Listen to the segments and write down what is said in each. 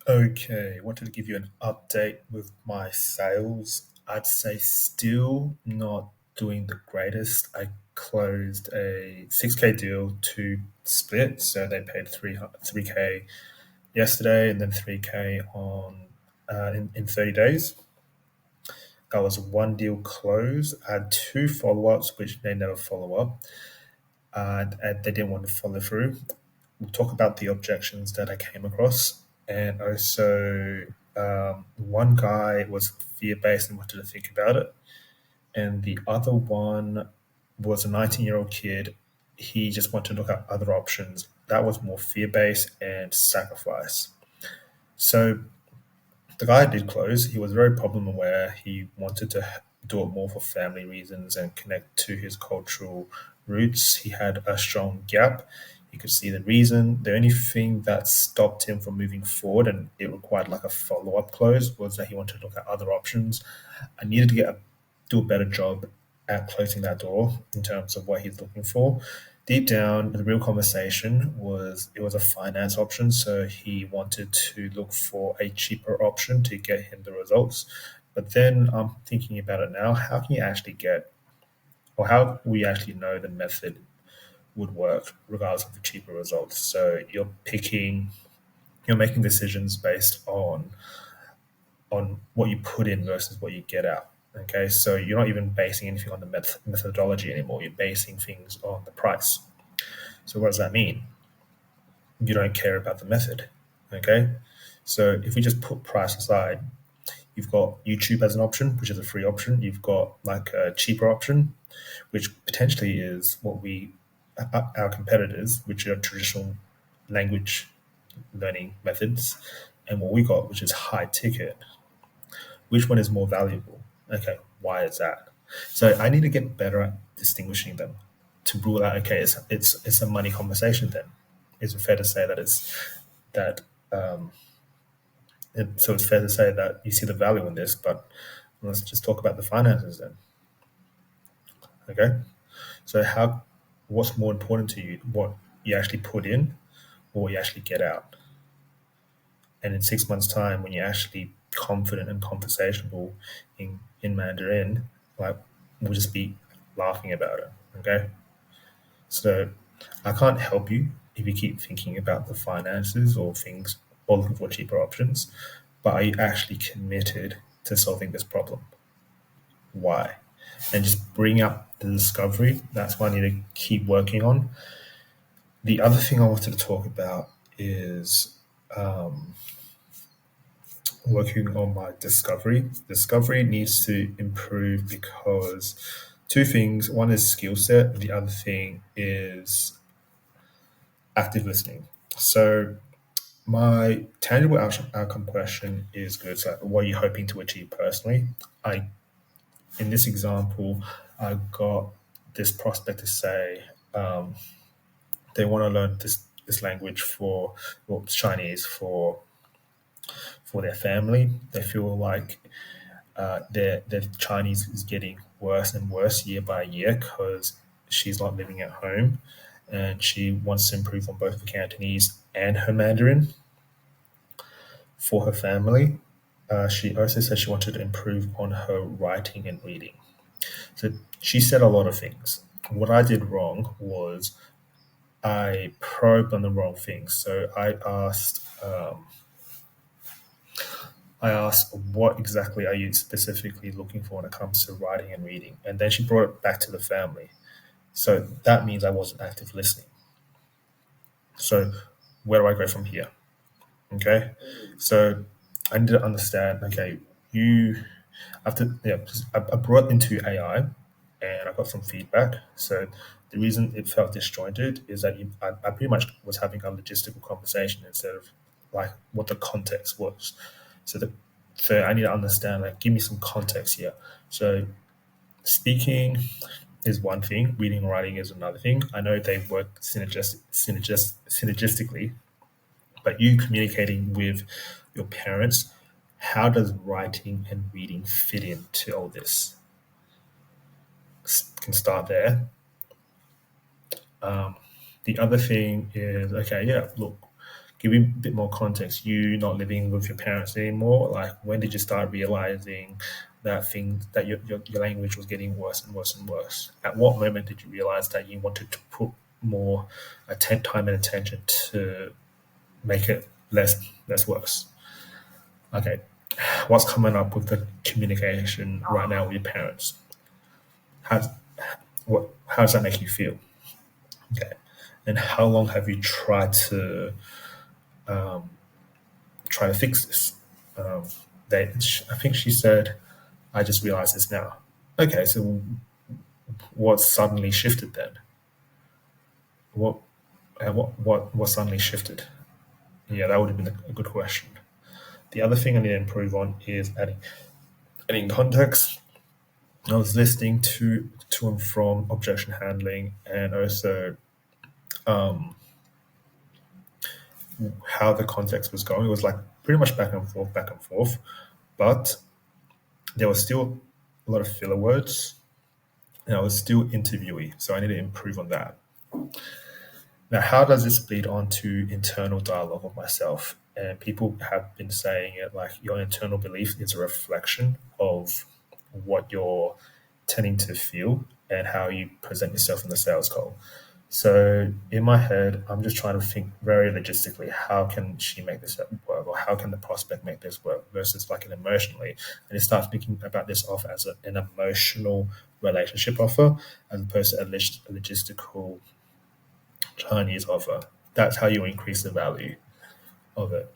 Okay, wanted to give you an update with my sales. I'd say still not doing the greatest. I closed a 6K deal to split, so they paid 3K yesterday and then 3K on in 30 days. That was one deal closed. I had two follow-ups, which they never follow up, and they didn't want to follow through. We'll talk about the objections that I came across. And also, one guy was fear based and wanted to think about it. And the other one was a 19-year-old kid. He just wanted to look at other options. That was more fear based and sacrifice. So the guy did close. He was very problem aware. He wanted to do it more for family reasons and connect to his cultural roots. He had a strong gap. You could see the reason. The only thing that stopped him from moving forward, and it required like a follow up close, was that he wanted to look at other options. I needed to do a better job at closing that door in terms of what he's looking for. Deep down, the real conversation was it was a finance option, so he wanted to look for a cheaper option to get him the results. But then I'm thinking about it now. How can you actually get, or how we actually know the method would work regardless of the cheaper results? So you're making decisions based on what you put in versus what you get out. Okay, so you're not even basing anything on the methodology anymore. You're basing things on the price. So what does that mean? You don't care about the method. Okay, so if we just put price aside, you've got YouTube as an option, which is a free option. You've got like a cheaper option, which potentially is what our competitors, which are traditional language learning methods, and what we got, which is high ticket. Which one is more valuable? Okay, why is that? So I need to get better at distinguishing them to rule out. Okay, it's a money conversation. Then is it fair to say that that um, so it's fair to say that you see the value in this, but let's just talk about the finances then. Okay, so how what's more important to you? What you actually put in, or what you actually get out? And in 6 months' time, when you're actually confident and conversational in Mandarin, like we'll just be laughing about it. Okay, so I can't help you if you keep thinking about the finances or things or looking for cheaper options. But are you actually committed to solving this problem? Why? And just bring up the discovery. That's what I need to keep working on. The other thing I wanted to talk about is working on my discovery. Discovery needs to improve because two things. One is skill set. The other thing is active listening. So my tangible outcome question is good. So what are you hoping to achieve personally? I In this example, I got this prospect to say they want to learn this language for well, Chinese for their family. They feel like their Chinese is getting worse and worse year by year because she's not living at home, and she wants to improve on both the Cantonese and her Mandarin for her family. She also said she wanted to improve on her writing and reading. So she said a lot of things. What I did wrong was I probed on the wrong things. So I asked, what exactly are you specifically looking for when it comes to writing and reading? And then she brought it back to the family. So that means I wasn't active listening. So where do I go from here? Okay. So I need to understand, okay, you after yeah, I brought into AI and I got some feedback. So the reason it felt disjointed is that I pretty much was having a logistical conversation instead of like what the context was. So so I need to understand, like, give me some context here. So speaking is one thing, reading and writing is another thing. I know they work synergistically, but you communicating with your parents, how does writing and reading fit into all this? Can start there. The other thing is, okay, yeah, look, give me a bit more context. You not living with your parents anymore. Like, when did you start realizing that your language was getting worse and worse and worse? At what moment did you realize that you wanted to put more time and attention to make it less worse? Okay, what's coming up with the communication right now with your parents? How how does that make you feel? Okay, and how long have you try to fix this? Um, I think she said, "I just realized this now." Okay, so what suddenly shifted then? What what suddenly shifted? Yeah, that would have been a good question. The other thing I need to improve on is adding context. I was listening to and from objection handling, and also how the context was going. It was like pretty much back and forth, but there was still a lot of filler words, and I was still interviewee, so I need to improve on that. Now, how does this lead on to internal dialogue of myself? And people have been saying it like your internal belief is a reflection of what you're tending to feel and how you present yourself in the sales call. So in my head, I'm just trying to think very logistically, how can she make this work, or how can the prospect make this work, versus like an emotionally. And you start thinking about this off as an emotional relationship offer, as opposed to a logistical Chinese offer. That's how you increase the value of it.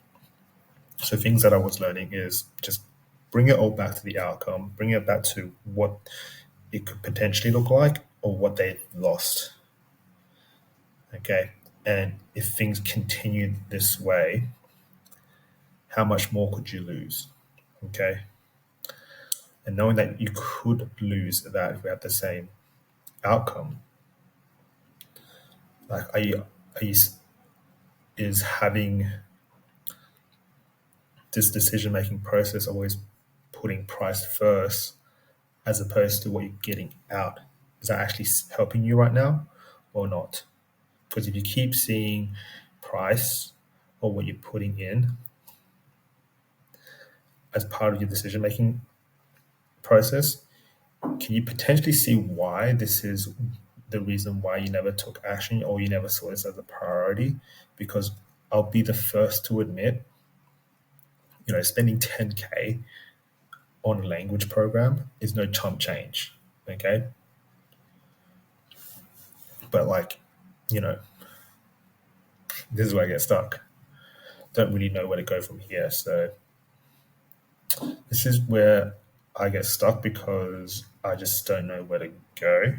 So things that I was learning is just bring it all back to the outcome, bring it back to what it could potentially look like or what they lost. Okay. And if things continue this way, how much more could you lose? Okay. And knowing that you could lose that if we have the same outcome, like are you is having this decision making process always putting price first as opposed to what you're getting out, is that actually helping you right now or not? Because if you keep seeing price or what you're putting in as part of your decision making process, can you potentially see why this is the reason why you never took action or you never saw this as a priority? Because I'll be the first to admit, spending 10K on a language program is no chump change. Okay. But like, you know, this is where I get stuck. Don't really know where to go from here. So this is where I get stuck because I just don't know where to go.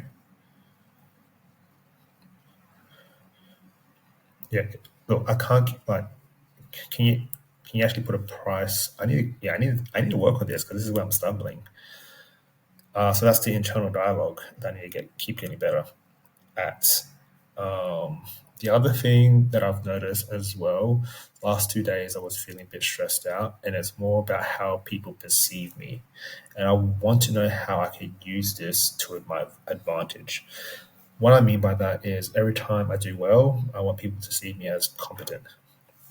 Yeah, look, I can't like. Can you actually put a price? I need to work on this because this is where I'm stumbling. So that's the internal dialogue that I need to keep getting better at. Um, the other thing that I've noticed as well, last 2 days I was feeling a bit stressed out, and it's more about how people perceive me, and I want to know how I can use this to my advantage. What I mean by that is every time I do well, I want people to see me as competent,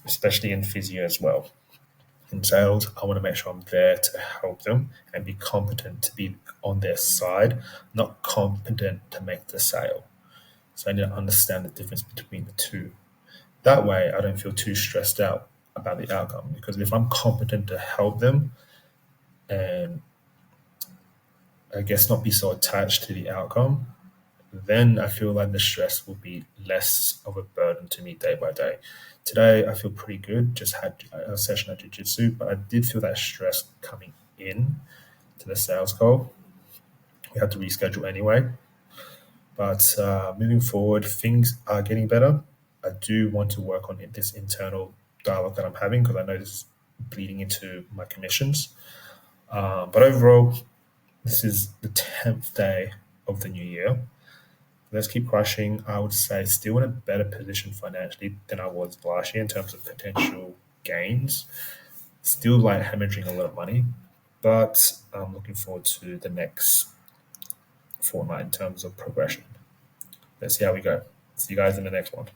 especially in physio as well. In sales, I want to make sure I'm there to help them and be competent to be on their side, not competent to make the sale. So I need to understand the difference between the two. That way, I don't feel too stressed out about the outcome. Because if I'm competent to help them and I guess not be so attached to the outcome, then I feel like the stress will be less of a burden to me day by day. Today, I feel pretty good. Just had a session at jiu-jitsu, but I did feel that stress coming in to the sales call. We had to reschedule anyway. But moving forward, things are getting better. I do want to work on this internal dialogue that I'm having because I know this is bleeding into my commissions. But overall, this is the 10th day of the new year. Let's keep crushing. I would say still in a better position financially than I was last year in terms of potential gains. Still like hemorrhaging a lot of money, but I'm looking forward to the next fortnight in terms of progression. Let's see how we go. See you guys in the next one.